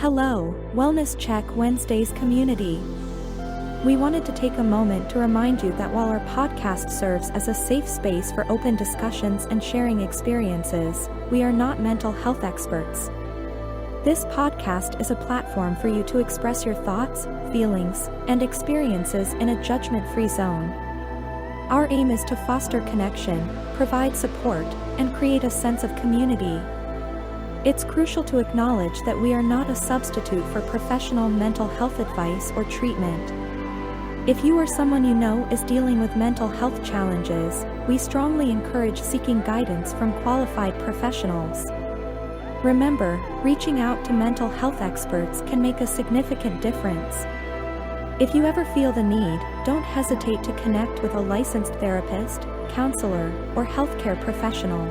Hello, Wellness Check Wednesdays community. We wanted to take a moment to remind you that while our podcast serves as a safe space for open discussions and sharing experiences, we are not mental health experts. This podcast is a platform for you to express your thoughts, feelings, and experiences in a judgment-free zone. Our aim is to foster connection, provide support, and create a sense of community. It's crucial to acknowledge that we are not a substitute for professional mental health advice or treatment. If you or someone you know is dealing with mental health challenges, we strongly encourage seeking guidance from qualified professionals. Remember, reaching out to mental health experts can make a significant difference. If you ever feel the need, don't hesitate to connect with a licensed therapist, counselor, or healthcare professional.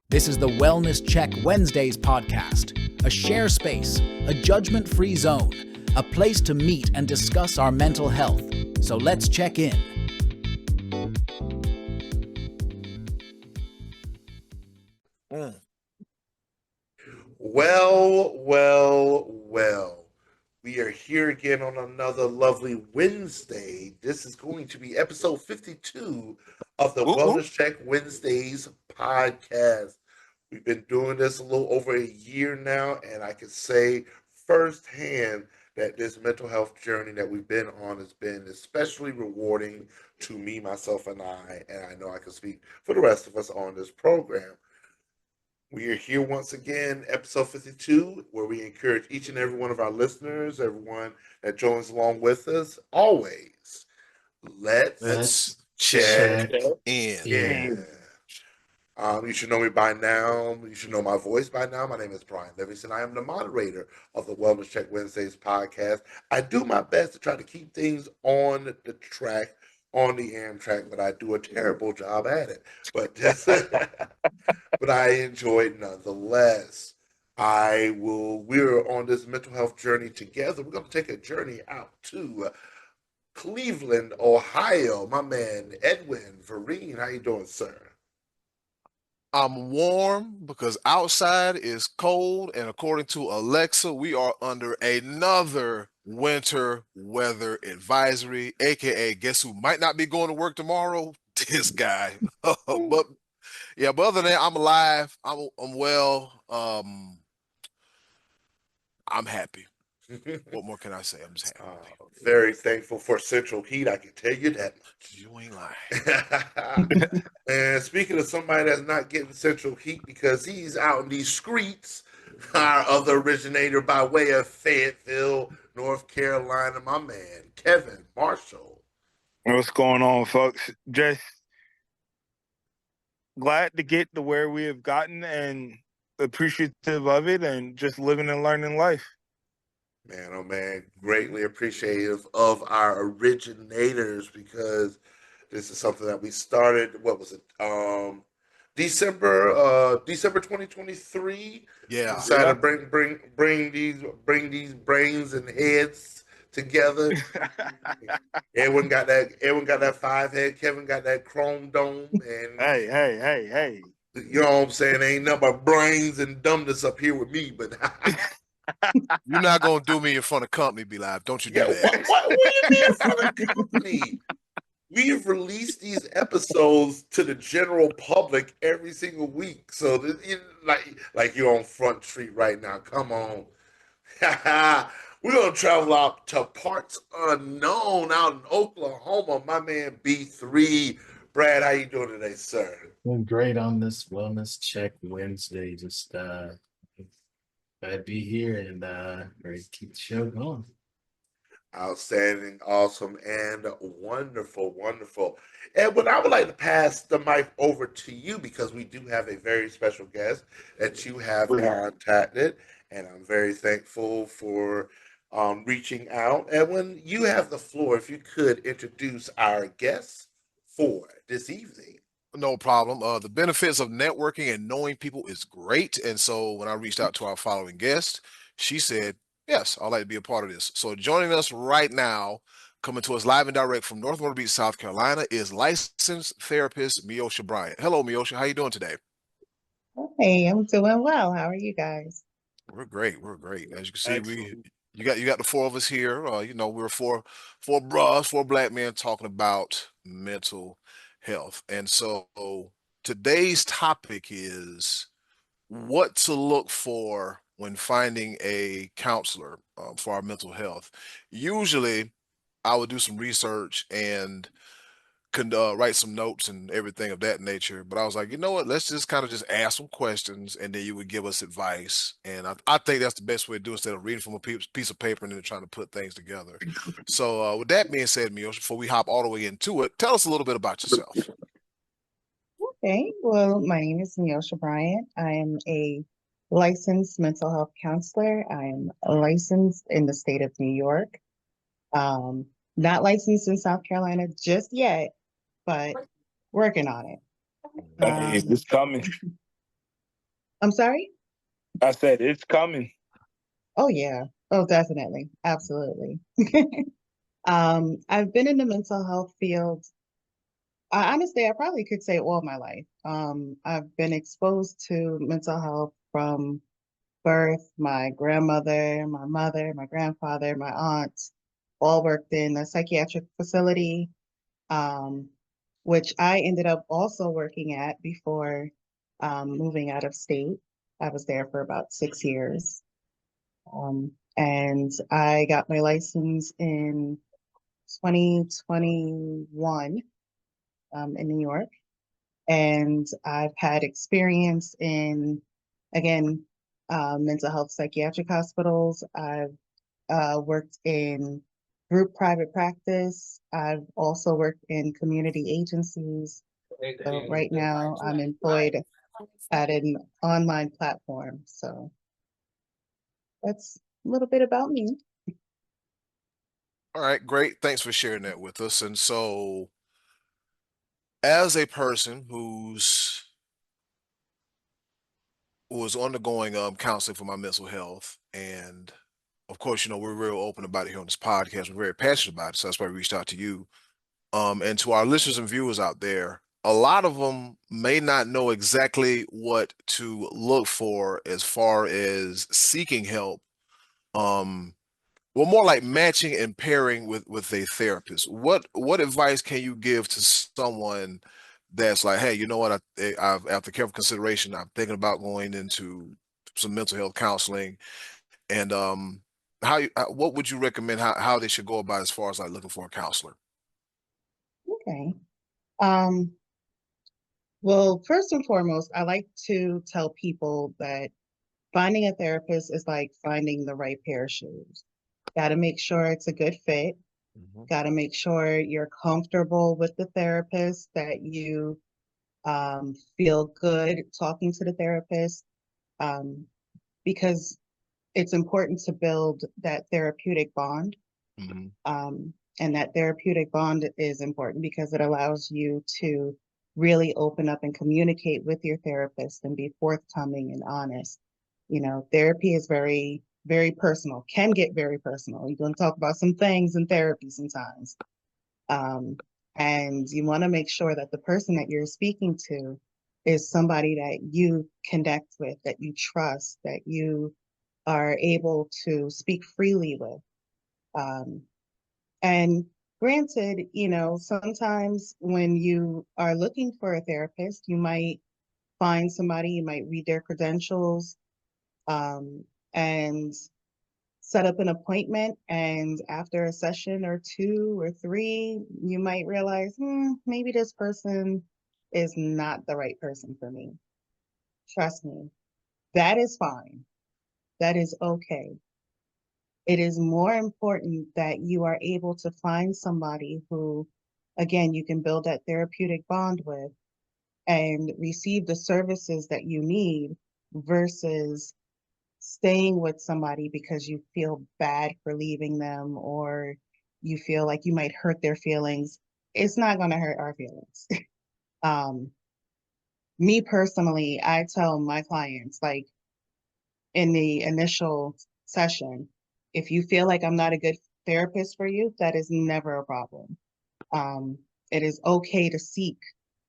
This is the Wellness Check Wednesdays podcast, a share space, a judgment-free zone, a place to meet and discuss our mental health. So let's check in. Well. We are here again on another lovely Wednesday. This is going to be episode 52 of the Wellness Check Wednesdays podcast. We've been doing this a little over a year now, and I can say firsthand that this mental health journey that we've been on has been especially rewarding to me, myself, and I know I can speak for the rest of us on this program. We are here once again, episode 52, where we encourage each and every one of our listeners, everyone that joins along with us, always, let's check in. You should know me by now. You should know my voice by now. My name is Brian Livingston. I am the moderator of the Wellness Check Wednesdays podcast. I do my best to try to keep things on the track, on the Amtrak, but I do a terrible job at it. But but I enjoy it nonetheless. We're on this mental health journey together. We're going to take a journey out to Cleveland, Ohio. My man, Edwin Vereen. How you doing, sir? I'm warm because outside is cold, and according to Alexa, we are under another winter weather advisory, aka guess who might not be going to work tomorrow? This guy. But other than that, I'm alive. I'm well. I'm happy. What more can I say? I'm just happy. Very thankful for central heat. I can tell you that much. You ain't lying. And speaking of somebody that's not getting central heat because he's out in these streets, our other originator by way of Fayetteville, North Carolina, my man, Kevin Marshall. What's going on, folks? Just glad to get to where we have gotten and appreciative of it and just living and learning life. Man, oh man, greatly appreciative of our originators because this is something that we started, what was it, December 2023. Yeah. Decided to bring these brains and heads together. Everyone got that 5-head, Kevin got that chrome dome, and hey. You know what I'm saying? Ain't nothing but brains and dumbness up here with me, but You're not gonna do me in front of company, Be Live. Don't you do that. What do you mean in front of company? We've released these episodes to the general public every single week. So like you're on Front Street right now. Come on. We're gonna travel out to parts unknown out in Oklahoma. My man B3. Brad, how you doing today, sir? Doing great on this Wellness Check Wednesday. Just glad to be here and ready to keep the show going. Outstanding, awesome, and wonderful. And I would like to pass the mic over to you because we do have a very special guest that you have contacted, and I'm very thankful for reaching out. And when you have the floor, if you could introduce our guest for this evening. No problem. The benefits of networking and knowing people is great. And so when I reached out to our following guest, she said, yes, I'd like to be a part of this. So joining us right now, coming to us live and direct from North Myrtle Beach, South Carolina, is licensed therapist Miosha Bryant. Hello, Miosha. How you doing today? Hey, I'm doing well. How are you guys? We're great. We're great. As you can see, Excellent. you got the four of us here. We're four bros, four black men talking about mental health. And so today's topic is what to look for when finding a counselor for our mental health. Usually, I would do some research and could write some notes and everything of that nature. But I was like, you know what? Let's just kind of just ask some questions, and then you would give us advice. And I think that's the best way to do it instead of reading from a piece of paper and then trying to put things together. So with that being said, Miosha, before we hop all the way into it, tell us a little bit about yourself. Okay, well, my name is Miosha Bryant. I am a licensed mental health counselor. I am licensed in the state of New York. Um, Not licensed in South Carolina just yet, but working on it. Hey, it's coming. I'm sorry? I said it's coming. Oh yeah. Oh, definitely. Absolutely. I've been in the mental health field. Honestly, I probably could say all my life. I've been exposed to mental health from birth. My grandmother, my mother, my grandfather, my aunts all worked in a psychiatric facility, um, which I ended up also working at before moving out of state. I was there for about 6 years. And I got my license in 2021 in New York. And I've had experience in, again, mental health psychiatric hospitals. I've worked in group private practice. I've also worked in community agencies. So right now I'm employed at an online platform. So that's a little bit about me. All right, great. Thanks for sharing that with us. And so, as a person who is undergoing counseling for my mental health, and of course, we're real open about it here on this podcast. We're very passionate about it, so that's why we reached out to you. And to our listeners and viewers out there, a lot of them may not know exactly what to look for as far as seeking help. Um, well, more like matching and pairing with a therapist. What advice can you give to someone that's like, hey, you know what? I've after careful consideration, I'm thinking about going into some mental health counseling, and what would you recommend how they should go about as far as like looking for a counselor? Okay. Um, well, first and foremost, I like to tell people that finding a therapist is like finding the right pair of shoes. Got to make sure it's a good fit. Mhm. Got to make sure you're comfortable with the therapist, that you feel good talking to the therapist, um, because it's important to build that therapeutic bond. Mhm. And that therapeutic bond is important because it allows you to really open up and communicate with your therapist and be forthcoming and honest. Therapy is very, very personal, can get very personal. You're going to talk about some things in therapy sometimes. Um, and you want to make sure that the person that you're speaking to is somebody that you connect with, that you trust, that you are able to speak freely with. Um, and granted, sometimes when you are looking for a therapist, you might find somebody, you might read their credentials, and set up an appointment. And after a session or two or three, you might realize, maybe this person is not the right person for me. Trust me, that is fine. That is okay. It is more important that you are able to find somebody who, again, you can build that therapeutic bond with and receive the services that you need versus staying with somebody because you feel bad for leaving them or you feel like you might hurt their feelings. It's not going to hurt our feelings. um, Me personally, I tell my clients, like in the initial session, if you feel like I'm not a good therapist for you, that is never a problem. It is okay to seek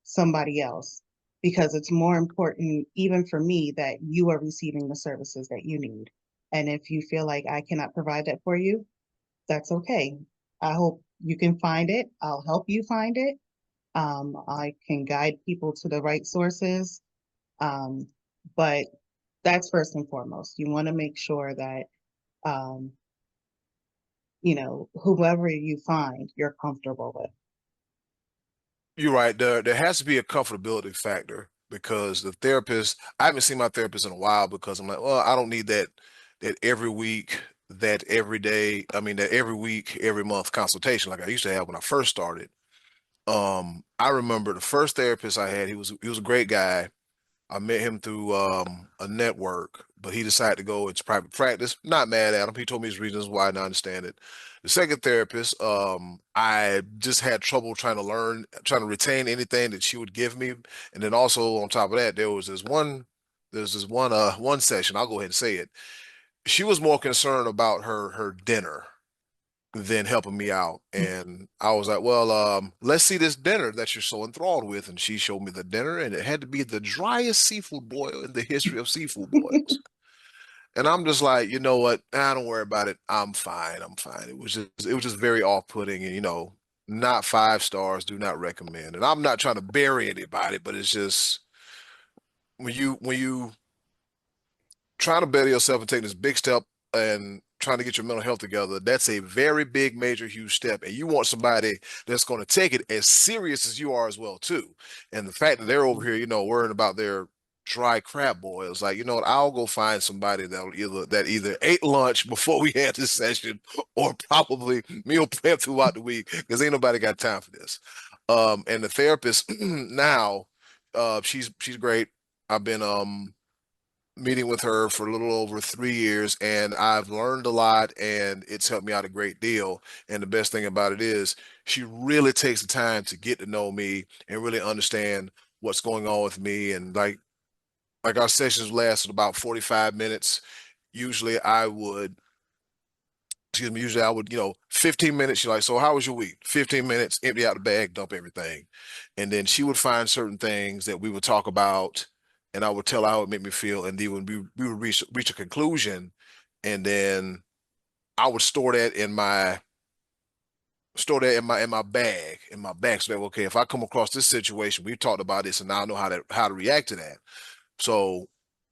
somebody else. because it's more important, even for me, that you are receiving the services that you need. And if you feel like I cannot provide that for you, that's okay. I hope you can find it. I'll help you find it. I can guide people to the right sources. Um, but that's first and foremost. You want to make sure that, um, whoever you find, you're comfortable with. You're right. There has to be a comfortability factor because the therapist, I haven't seen my therapist in a while because I'm like, well, I don't need that every week, that every day, that every week, every month consultation like I used to have when I first started. I remember the first therapist I had, he was a great guy. I met him through a network, but he decided to go into private practice. Not mad at him. He told me his reasons why, and I understand it. The second therapist, I just had trouble trying to retain anything that she would give me. And then also on top of that, there's this one session, I'll go ahead and say it. She was more concerned about her dinner than helping me out. And I was like, well, let's see this dinner that you're so enthralled with. And she showed me the dinner, and it had to be the driest seafood boil in the history of seafood boils. And I'm just like, you know what? Don't worry about it. I'm fine. I'm fine. It was just very off-putting, and not 5 stars, do not recommend. And I'm not trying to bury anybody, but it's just when you trying to better yourself and take this big step and trying to get your mental health together, that's a very big, major, huge step. And you want somebody that's going to take it as serious as you are as well, too. And the fact that they're over here, worrying about their dry crab boils, like, you know what, I'll go find somebody that either ate lunch before we had this session or probably meal prep throughout the week because ain't nobody got time for this. And the therapist now, she's great. I've been meeting with her for a little over 3 years, and I've learned a lot, and it's helped me out a great deal. And the best thing about it is she really takes the time to get to know me and really understand what's going on with me. And like our sessions lasted about 45 minutes. Usually I would excuse me, usually I would, 15 minutes. She's like, so how was your week? 15 minutes, empty out the bag, dump everything. And then she would find certain things that we would talk about, and I would tell her how it made me feel. And then when we would reach a conclusion, and then I would store that in my bag. So that, okay, if I come across this situation, we talked about this and now I know how to react to that. So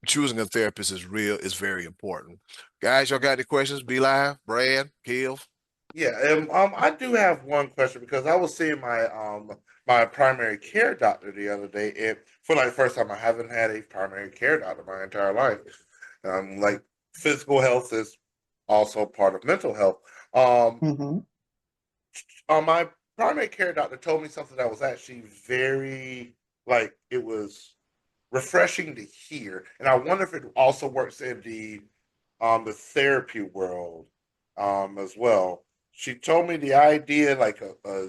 choosing a therapist is very important. Guys, y'all got any questions? Be Live, Brad, Kill. Yeah, I do have one question because I was seeing my primary care doctor the other day, and for like the first time, I haven't had a primary care doctor my entire life. Like physical health is also part of mental health. Um, Mm-hmm. my primary care doctor told me something that was actually very like it was refreshing to hear, and I wonder if it also works in the therapy world as well. She told me the idea like I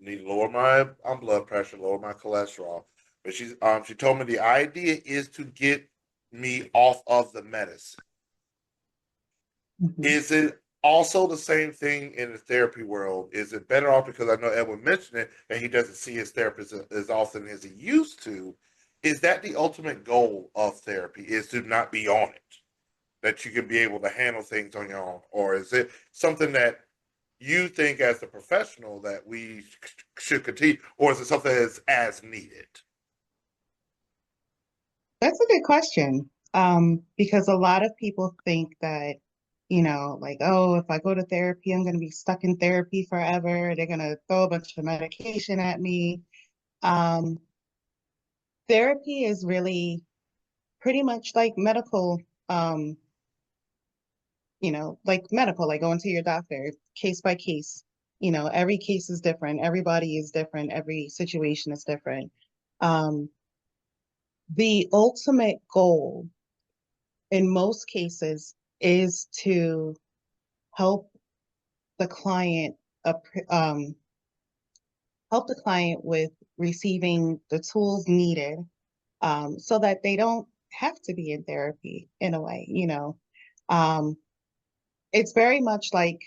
need to lower my blood pressure, lower my cholesterol, but she told me the idea is to get me off of the medicine. Mm-hmm. Is it also the same thing in the therapy world? Is it better off because I know Edwin mentioned it and he doesn't see his therapist as often as he used to? Is that the ultimate goal of therapy? Is to not be on it, that you can be able to handle things on your own, or is it something that you think as a professional that we should continue, or is it something that's as needed? That's a good question. Because a lot of people think that, like, oh, if I go to therapy, I'm going to be stuck in therapy forever. They're going to throw a bunch of medication at me. Um, Therapy is really pretty much like medical, um, like going to your doctor, case by case. Every case is different. Everybody is different. Every situation is different. Um, the ultimate goal in most cases is to help the client um, help the client with receiving the tools needed, so that they don't have to be in therapy in a way. Um, it's very much like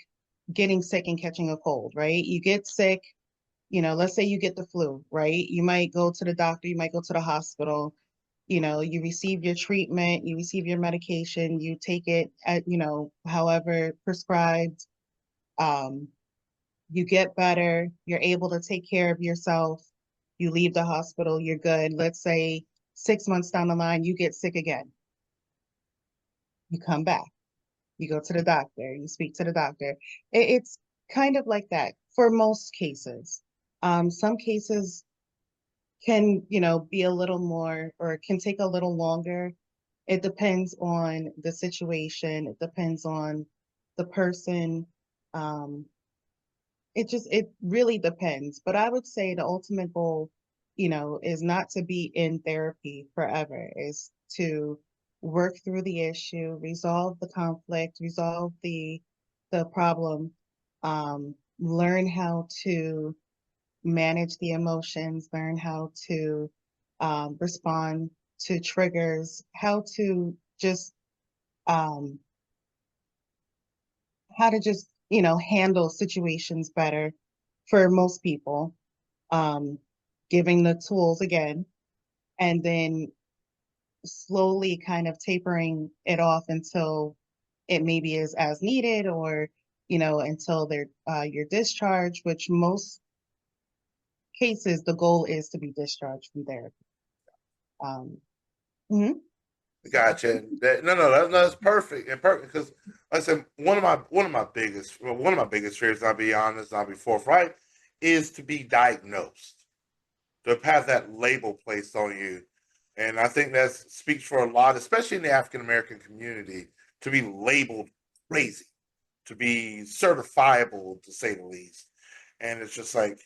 getting sick and catching a cold, right? You get sick, let's say you get the flu, right? You might go to the doctor, you might go to the hospital, you receive your treatment, you receive your medication, you take it at, however prescribed. Um, you get better, you're able to take care of yourself, you leave the hospital, you're good. Let's say 6 months down the line, you get sick again. You come back, you go to the doctor, you speak to the doctor. It's kind of like that for most cases. Some cases can, be a little more or can take a little longer. It depends on the situation, it depends on the person. Um, it really depends. But I would say the ultimate goal, is not to be in therapy forever, is to work through the issue, resolve the conflict, resolve the problem, learn how to manage the emotions, learn how to respond to triggers, um, how to just, handle situations better for most people, um, giving the tools again, and then slowly kind of tapering it off until it maybe is as needed, or, until you're discharged, which most cases, the goal is to be discharged from therapy. Um, mhm. Gotcha. That's perfect and perfect because like I said one of my biggest fears. I'll be honest. I'll be forthright. Is to be diagnosed, to have that label placed on you, and I think that speaks for a lot, especially in the African American community, to be labeled crazy, to be certifiable, to say the least. And it's just like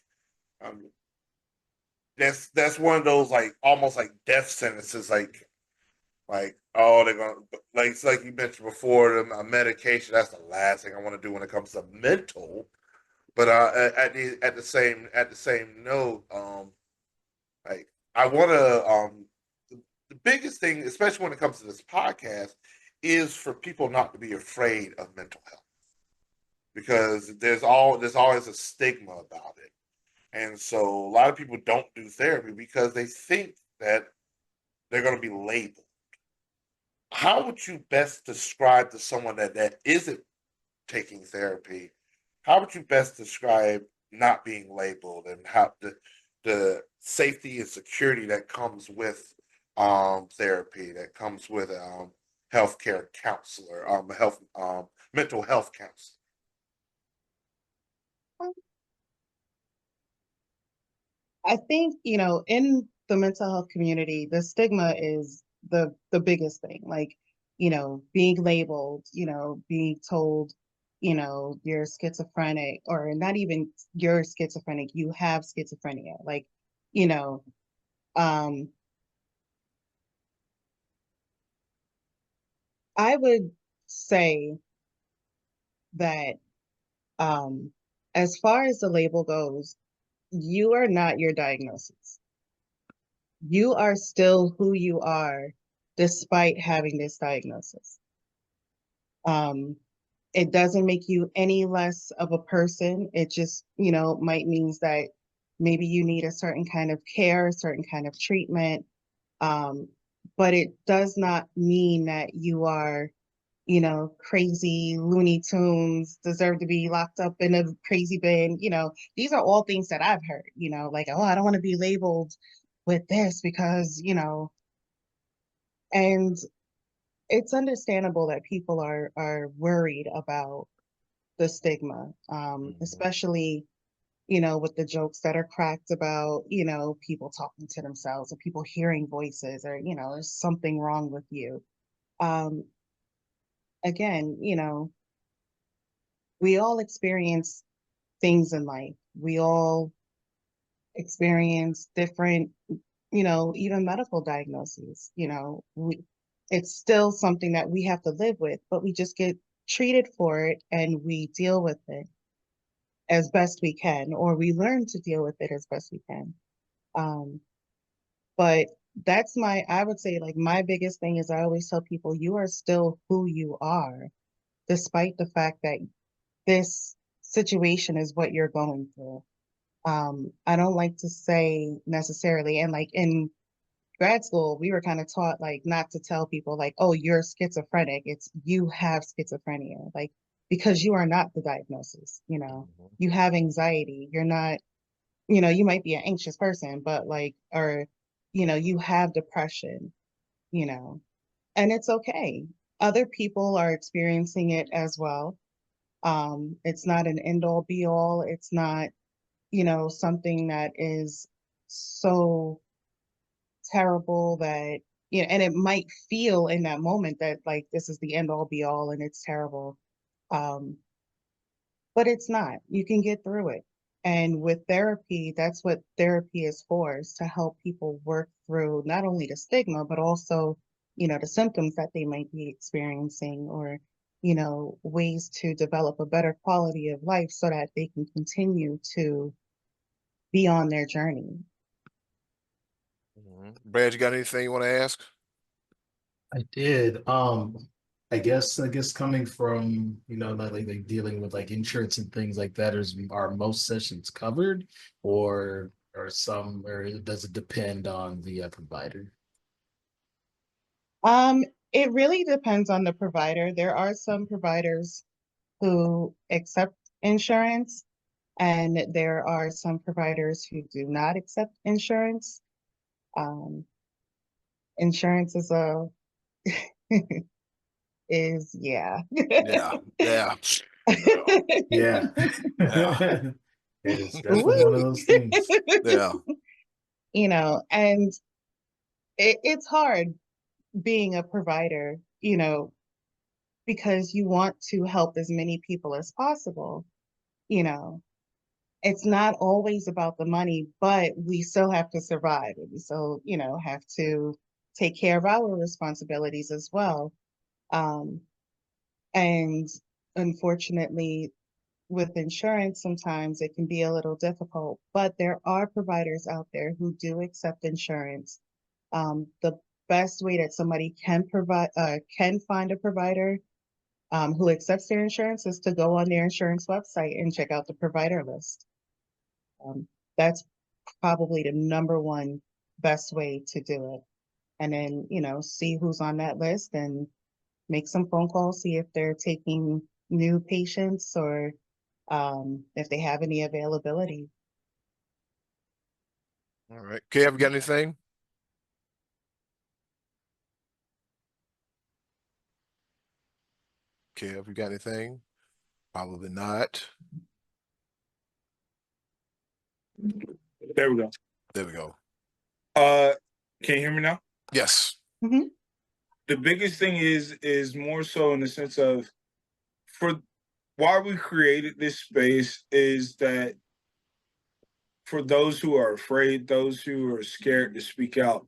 um, that's one of those like almost like death sentences, like, oh, they're gonna like it's like you mentioned before, a medication. That's the last thing I want to do when it comes to mental. But at the same note, like I want to the biggest thing, especially when it comes to this podcast, is for people not to be afraid of mental health because there's always a stigma about it, and so a lot of people don't do therapy because they think that they're going to be labeled. How would you best describe to someone that isn't taking therapy? How would you best describe not being labeled and how the safety and security that comes with therapy, that comes with healthcare counselor, health mental health counselor? I think, in the mental health community, the stigma is the biggest thing. Like, being labeled, being told, you're schizophrenic, or not even you're schizophrenic, you have schizophrenia. Like, you know, um, I would say that um, as far as the label goes, you are not your diagnosis. You are still who you are despite having this diagnosis. Um, it doesn't make you any less of a person. It just, might means that maybe you need a certain kind of care, a certain kind of treatment. Um, but it does not mean that you are, crazy Looney Tunes, deserve to be locked up in a crazy bin. These are all things that I've heard, like, oh, I don't want to be labeled with this because, and it's understandable that people are worried about the stigma, Mhm. especially, with the jokes that are cracked about, people talking to themselves or people hearing voices, or, there's something wrong with you. Um, Again, we all experience things in life. We all experience different, even medical diagnoses. It's still something that we have to live with, but we just get treated for it and we deal with it as best we can, or we learn to deal with it as best we can. Um, but I would say, like, my biggest thing is I always tell people, you are still who you are, despite the fact that this situation is what you're going through. I don't like to say necessarily, and like in grad school, we were kind of taught like not to tell people like, oh, you're schizophrenic. It's you have schizophrenia, like because you are not the diagnosis, you have anxiety. You're not, you might be an anxious person, but like, or, you have depression, you know, and it's okay. Other people are experiencing it as well. It's not an end all be all. It's not, something that is so terrible that, and it might feel in that moment that like this is the end all be all and it's terrible. Um, but it's not. You can get through it. And with therapy, that's what therapy is to help people work through not only the stigma, but also, the symptoms that they might be experiencing or, ways to develop a better quality of life so that they can continue to be on their journey. Brad, you got anything you want to ask? I did. I guess coming from, like dealing with like insurance and things like that, are most sessions covered or does it depend on the provider? Um, it really depends on the provider. There are some providers who accept insurance, and there are some providers who do not accept insurance. Um, Insurance is yeah. Yeah, yeah, Yeah. yeah, It is definitely one of Woo. those things. yeah. And it's hard being a provider, because you want to help as many people as possible, you know. It's not always about the money, but we still have to survive. And we still, have to take care of our responsibilities as well. Um, and unfortunately, with insurance, sometimes it can be a little difficult, but there are providers out there who do accept insurance. The best way that somebody can find a provider who accepts their insurance is to go on their insurance website and check out the provider list. That's probably the number one best way to do it. And then, see who's on that list and make some phone calls, see if they're taking new patients or if they have any availability. All right. Kev, you got anything? Kev, you got anything? Probably not. There we go. There we go. Can you hear me now? Yes. Mhm. The biggest thing is more so in the sense of for why we created this space is that for those who are afraid, those who are scared to speak out,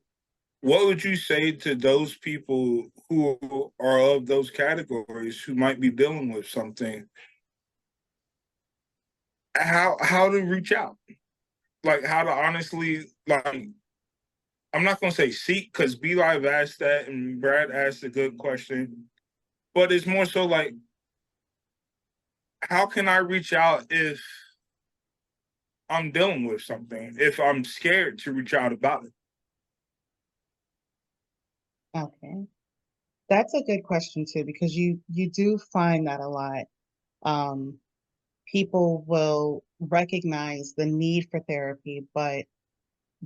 what would you say to those people who are of those categories who might be dealing with something? How to reach out? Like how to honestly like I'm not gonna say seek because B Live asked that and Brad asked a good question, but it's more so like how can I reach out if I'm dealing with something, if I'm scared to reach out about it? Okay. That's a good question too, because you do find that a lot. Um, People will recognize the need for therapy, but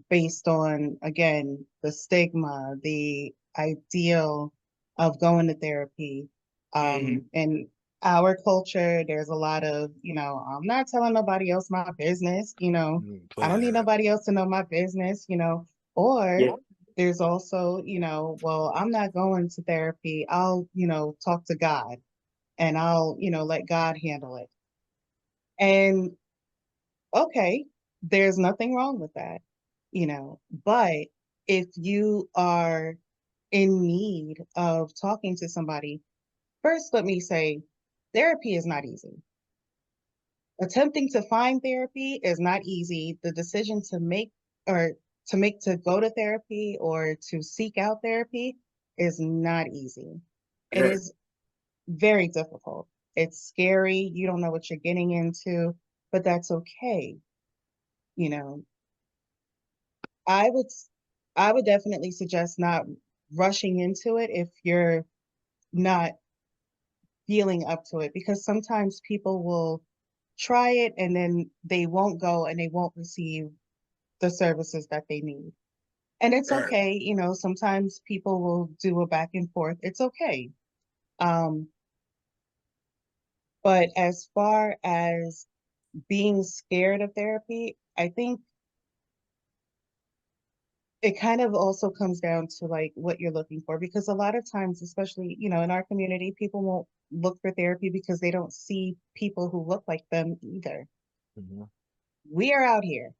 based on, again, the stigma, the ideal of going to therapy. Mm-hmm. In our culture, there's a lot of, I'm not telling nobody else my business, I Plenty don't of need that. nobody else to know my business, or Yeah. there's also, well, I'm not going to therapy. I'll, talk to God and I'll, let God handle it. And okay, there's nothing wrong with that, but if you are in need of talking to somebody, first let me say therapy is not easy. Attempting to find therapy is not easy. The decision to make or to go to therapy or to seek out therapy is not easy. It Right. is very difficult. It's scary. You don't know what you're getting into, but that's okay. you know, I would I would definitely suggest not rushing into it if you're not feeling up to it, because sometimes people will try it and then they won't go and they won't receive the services that they need. And it's Right. okay, sometimes people will do a back and forth. It's okay. Um, but as far as being scared of therapy, I think it kind of also comes down to like what you're looking for, because a lot of times, especially, in our community, people won't look for therapy because they don't see people who look like them either. Mhm. We are out here,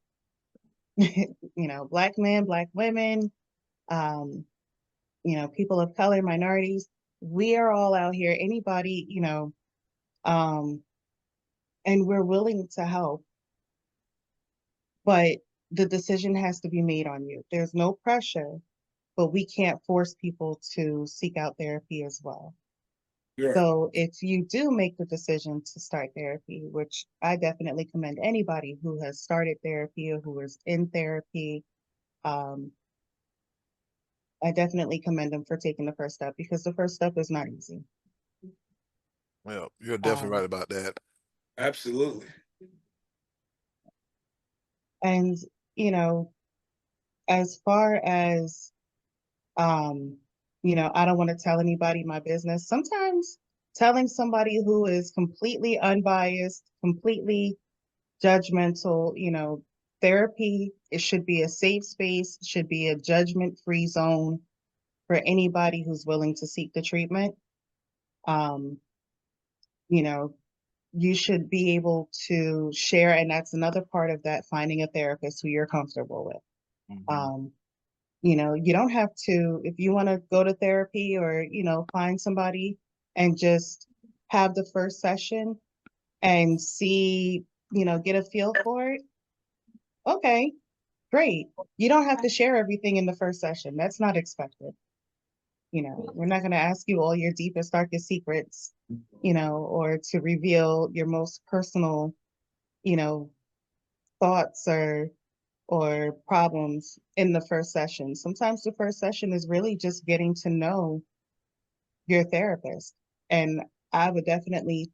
Black men, Black women, um, people of color, minorities. We are all out here. Anybody, um, and we're willing to help, but the decision has to be made on you. There's no pressure, but we can't force people to seek out therapy as well. You're right. So if you do make the decision to start therapy, which I definitely commend anybody who has started therapy or who is in therapy, um, I definitely commend them for taking the first step, because the first step is not easy. Well, you're definitely Um, right about that. Absolutely. and, you know, as far as, um, I don't want to tell anybody my business. Sometimes telling somebody who is completely unbiased, completely judgmental, therapy, it should be a safe space, should be a judgment-free zone for anybody who's willing to seek the treatment. Um, you know, you should be able to share, and that's another part of that, finding a therapist who you're comfortable with. Mhm. Um, you don't have to, if you want to go to therapy or, find somebody and just have the first session and see, get a feel for it. Okay, great. You don't have to share everything in the first session. That's not expected. We're not going to ask you all your deepest, darkest secrets, or to reveal your most personal, you know, thoughts or problems in the first session. Sometimes the first session is really just getting to know your therapist. And I would definitely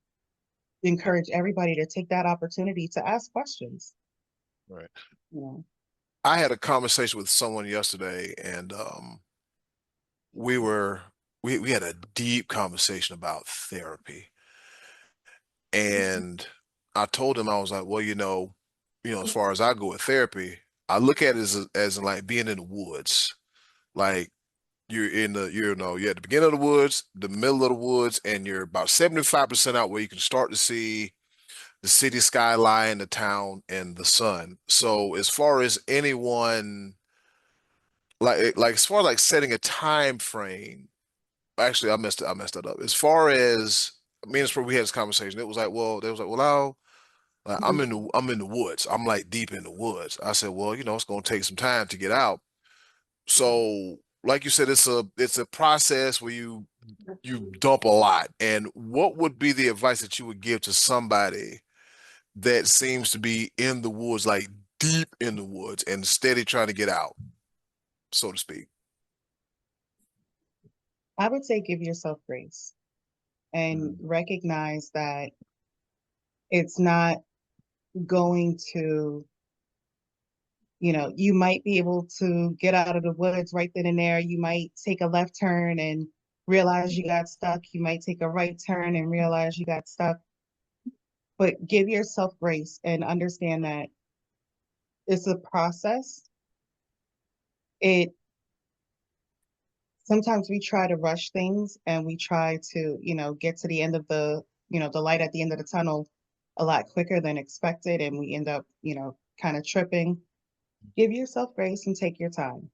encourage everybody to take that opportunity to ask questions. Right. You know, I had a conversation with someone yesterday, and we were we had a deep conversation about therapy. And I told him, I was like, well, as far as I go with therapy, I look at it as in like being in the woods. Like you're at the beginning of the woods, the middle of the woods, and you're about 75% out where you can start to see the city skyline, the town, and the sun. So as far as anyone like as far as like setting a time frame, actually I messed that up. As far as me and Spur, we had this conversation. It was like, well, they was like, well, I'm in the woods. I'm like deep in the woods. I said, well, it's gonna take some time to get out. So, like you said, it's a process where you dump a lot. And what would be the advice that you would give to somebody that seems to be in the woods, like deep in the woods and steady trying to get out, so to speak? I would say give yourself grace and Mhm. recognize that it's not going to, you might be able to get out of the woods right then and there. You might take a left turn and realize you got stuck. You might take a right turn and realize you got stuck. But give yourself grace and understand that it's a process. It Sometimes we try to rush things and we try to, get to the end of the light at the end of the tunnel a lot quicker than expected, and we end up, kind of tripping. Give yourself grace and take your time,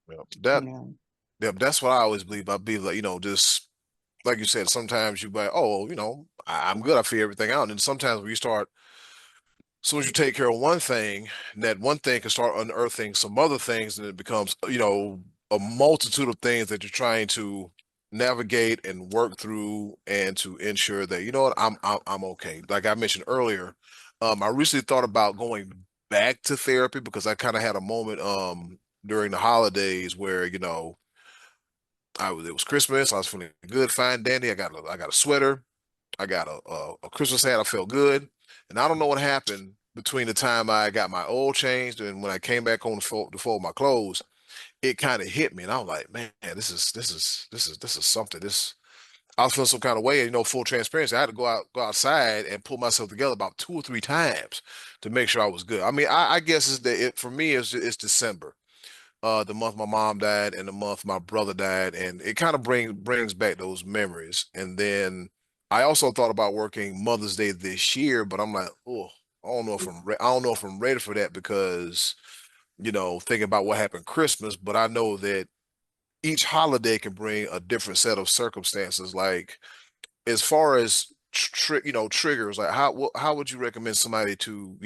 Well, you that know. yeah, that's what I always believe. I believe like, just like you said, sometimes you like, oh, I'm good. I figure everything out. And sometimes when you start, as soon as you take care of one thing, that one thing can start unearthing some other things, and it becomes, a multitude of things that you're trying to navigate and work through and to ensure that, I'm okay. Like I mentioned earlier, I recently thought about going back to therapy because I kind of had a moment during the holidays where, it was Christmas, I was feeling good, fine dandy. I got a sweater, I got a Christmas hat, I felt good. And I don't know what happened between the time I got my oil changed and when I came back home to fold my clothes, it kind of hit me. And I was like, man, this is something. I was feeling some kind of way, full transparency. I had to go outside and pull myself together about 2 or 3 times to make sure I was good. I mean, I guess for me, it's December, the month my mom died and the month my brother died, and it kind of brings back those memories. And then I also thought about working Mother's Day this year, but I'm like, oh, I don't know if I'm ready for that because, thinking about what happened Christmas, but I know that each holiday can bring a different set of circumstances. Like as far as triggers, like how would you recommend somebody to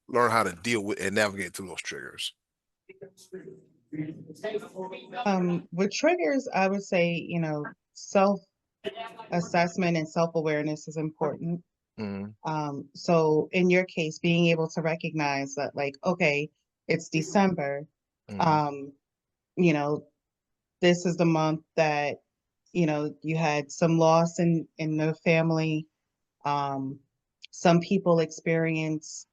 learn how to deal with and navigate through those triggers? With triggers, I would say, self assessment and self awareness is important. Mm-hmm. So in your case, being able to recognize that, like, okay, it's December. Mm-hmm. Um, you know, this is the month that, you had some loss in the family. Um, some people experience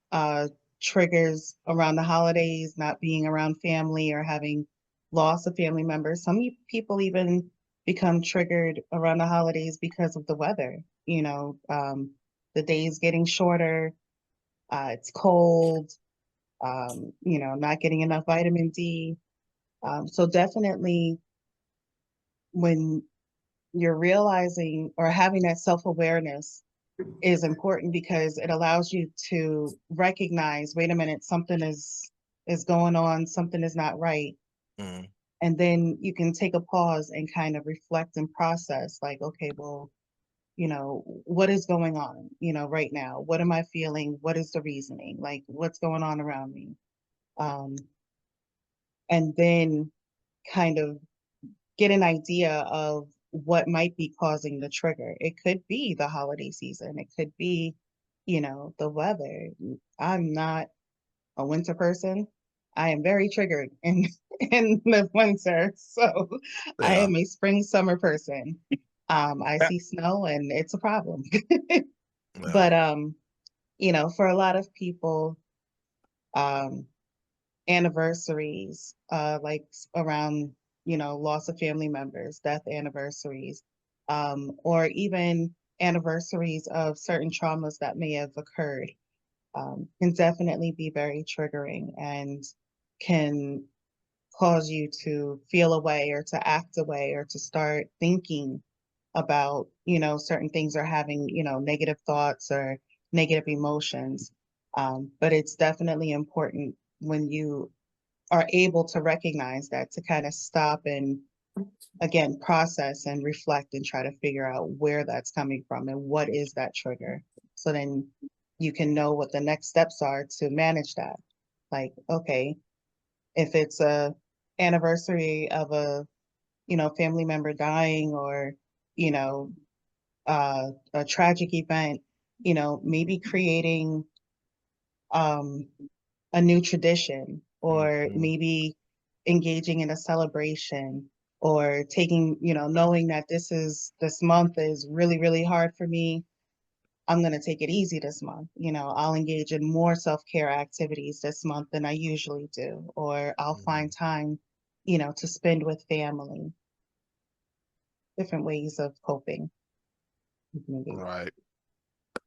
triggers around the holidays, not being around family or having loss of family members. Some people even become triggered around the holidays because of the weather. The days getting shorter, it's cold, not getting enough vitamin D. So definitely when you're realizing or having that self-awareness is important because it allows you to recognize, wait a minute, something is going on, something is not right. Mm-hmm. And then you can take a pause and kind of reflect and process like, okay, well, what is going on, right now? What am I feeling? What is the reasoning? Like, what's going on around me? Um, and then kind of get an idea of what might be causing the trigger. It could be the holiday season. It could be, the weather. I'm not a winter person. I am very triggered in in the winter. So I Yeah. am a spring summer person. I see snow and it's a problem. Yeah. But for a lot of people, um, anniversaries, like around, loss of family members, death anniversaries, or even anniversaries of certain traumas that may have occurred, can definitely be very triggering and can cause you to feel a way or to act a way or to start thinking about, certain things or having, negative thoughts or negative emotions. But it's definitely important when you are able to recognize that to kind of stop and again process and reflect and try to figure out where that's coming from and what is that trigger, so then you can know what the next steps are to manage that. Like, okay, if it's a anniversary of a family member dying or you know a tragic event, maybe creating um a new tradition or Mm-hmm. maybe engaging in a celebration or taking, knowing that this month is really, really hard for me. I'm going to take it easy this month. I'll engage in more self-care activities this month than I usually do, or I'll find time, to spend with family, different ways of coping. Right.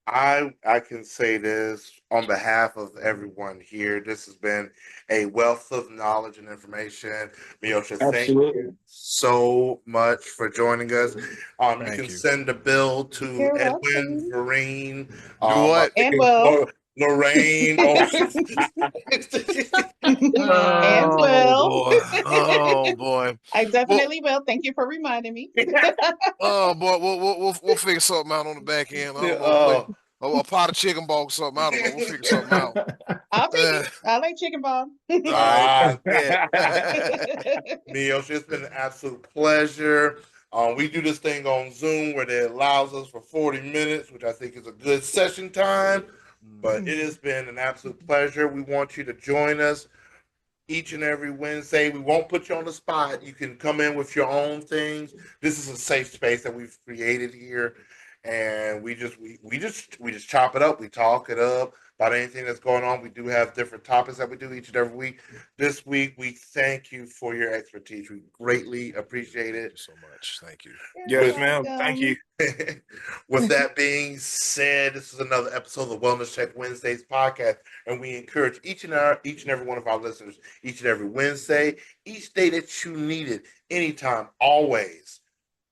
I can say this on behalf of everyone here. This has been a wealth of knowledge and information. Miosha, thank Absolutely. you so much for joining us. You can Thank you. send a bill to You're Edwin, welcome. Vereen, Do I what? think And it's Will. Lorraine. And Oh Will. boy. Oh boy. I Well, definitely will. Thank you for reminding me. oh boy, we'll figure something out on the back end. I don't know, uh, a pot of chicken ball, something. I don't know. We'll figure something out. I'll take Uh, it. I like chicken bomb. all right. Yeah. Miosha, it's been an absolute pleasure. We do this thing on Zoom where it allows us for 40 minutes, which I think is a good session time. But it has been an absolute pleasure. We want you to join us each and every Wednesday. We won't put you on the spot. You can come in with your own things. This is a safe space that we've created here, and we just chop it up. We talk it up about anything that's going on. We do have different topics that we do each and every week. This week, we thank you for your expertise. We greatly appreciate Thank you it. so much. Thank you. Yes, ma'am. Thank you. With that being said, this is another episode of the Wellness Check Wednesdays podcast, and we encourage each and every one of our listeners, each and every Wednesday, each day that you need it, anytime, always.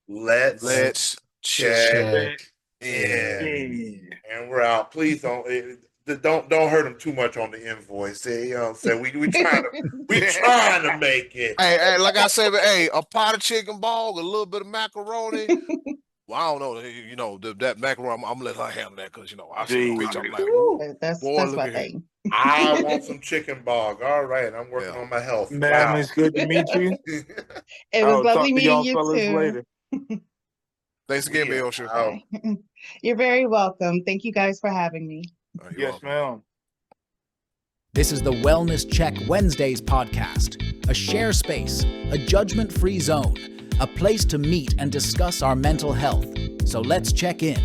Let's check in. And we're out. Please don't hurt them too much on the invoice. You know what I'm saying? We trying to make it. Hey, like I said, hey, a pot of chicken ball, a little bit of macaroni. Well, I don't know. You know, that macaroni, I'm gonna let her handle that because, you know, I see the picture. I'm like, ooh, That's boy, my look at thing. I want some chicken bog. All right, I'm working on my health. Ma'am, Wow. it's good to meet you. It was I'll lovely talk to meeting y'all you fellas too. later. Thanks again, We are Miosha. out. You're very welcome. Thank you guys for having me. You're Yes, welcome. ma'am. This is the Wellness Check Wednesdays podcast, a share space, a judgment-free zone, a place to meet and discuss our mental health. So let's check in.